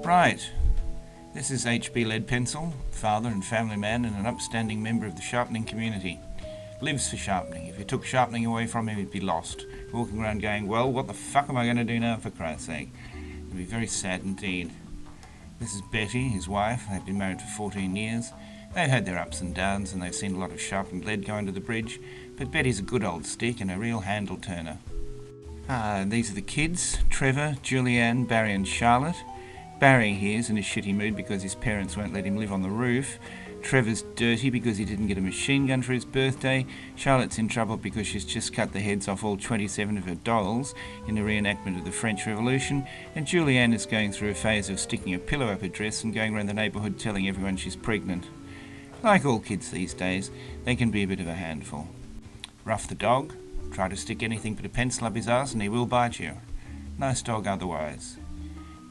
Right, this is HB Lead Pencil, father and family man and an upstanding member of the sharpening community. Lives for sharpening. If you took sharpening away from him, he'd be lost, walking around going, well, what the fuck am I going to do now, for Christ's sake? It'd be very sad indeed. This is Betty, his wife. They've been married for 14 years. They've had their ups and downs and they've seen a lot of sharpened lead go under the bridge, but Betty's a good old stick and a real handle turner. These are the kids, Trevor, Julianne, Barry and Charlotte. Barry here's in a shitty mood because his parents won't let him live on the roof. Trevor's dirty because he didn't get a machine gun for his birthday. Charlotte's in trouble because she's just cut the heads off all 27 of her dolls in a reenactment of the French Revolution. And Julianne is going through a phase of sticking a pillow up her dress and going around the neighbourhood telling everyone she's pregnant. Like all kids these days, they can be a bit of a handful. Ruff the dog. Try to stick anything but a pencil up his arse and he will bite you. Nice dog otherwise.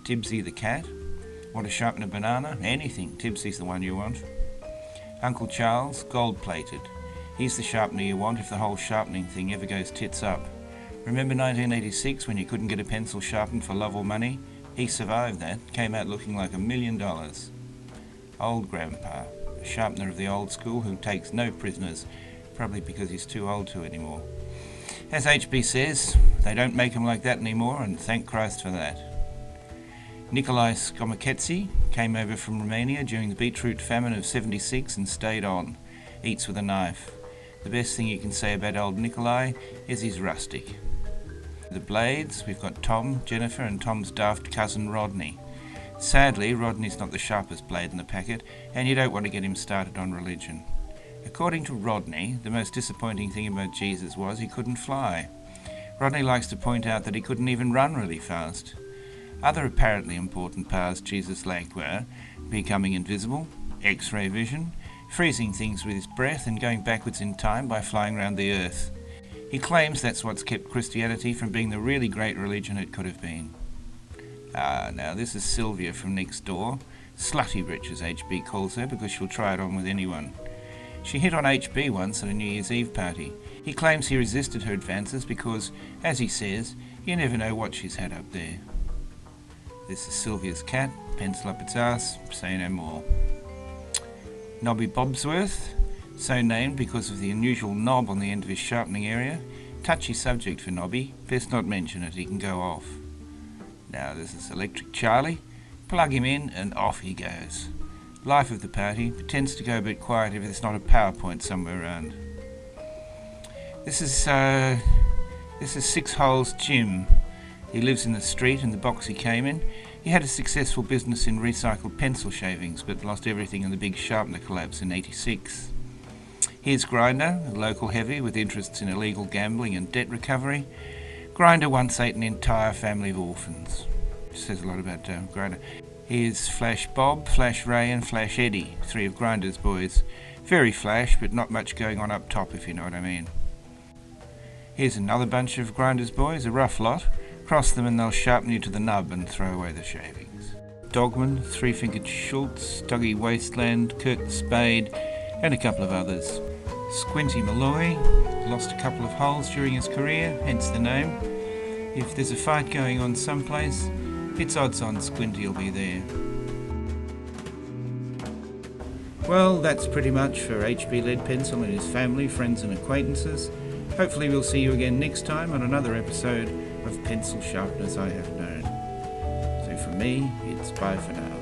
Tibbsy the cat. Want to sharpen a banana? Anything. Tibbsy's the one you want. Uncle Charles, gold-plated. He's the sharpener you want if the whole sharpening thing ever goes tits up. Remember 1986 when you couldn't get a pencil sharpened for love or money? He survived that, came out looking like $1 million. Old Grandpa, a sharpener of the old school who takes no prisoners, probably because he's too old to anymore. As HB says, they don't make them like that anymore, and thank Christ for that. Nicolae Skomacetsi came over from Romania during the beetroot famine of 76 and stayed on. Eats with a knife. The best thing you can say about old Nicolae is he's rustic. The blades, we've got Tom, Jennifer and Tom's daft cousin Rodney. Sadly, Rodney's not the sharpest blade in the packet, and you don't want to get him started on religion. According to Rodney, the most disappointing thing about Jesus was he couldn't fly. Rodney likes to point out that he couldn't even run really fast. Other apparently important powers Jesus lacked were becoming invisible, X-ray vision, freezing things with his breath and going backwards in time by flying around the earth. He claims that's what's kept Christianity from being the really great religion it could have been. Now this is Sylvia from next door, slutty rich as HB calls her because she'll try it on with anyone. She hit on HB once at a New Year's Eve party. He claims he resisted her advances because, as he says, you never know what she's had up there. This is Sylvia's cat, pencil up its arse, say no more. Nobby Bobsworth, so named because of the unusual knob on the end of his sharpening area. Touchy subject for Nobby, best not mention it, he can go off. Now this is Electric Charlie, plug him in and off he goes. Life of the party, pretends to go a bit quiet if there's not a PowerPoint somewhere around. This is Six Holes Jim. He lives in the street in the box he came in. He had a successful business in recycled pencil shavings, but lost everything in the big sharpener collapse in '86. Here's Grinder, a local heavy with interests in illegal gambling and debt recovery. Grinder once ate an entire family of orphans. Says a lot about Grinder. Here's Flash Bob, Flash Ray and Flash Eddie, three of Grinder's boys. Very flash, but not much going on up top, if you know what I mean. Here's another bunch of Grinder's boys, a rough lot. Cross them and they'll sharpen you to the nub and throw away the shavings. Dogman, Three-Fingered Schultz, Doggy Wasteland, Kirk the Spade, and a couple of others. Squinty Malloy, lost a couple of holes during his career, hence the name. If there's a fight going on someplace, it's odds on Squinty will be there. Well, that's pretty much for HB Lead Pencil and his family, friends and acquaintances. Hopefully we'll see you again next time on another episode of Pencil Sharpeners I Have Known. So for me, it's bye for now.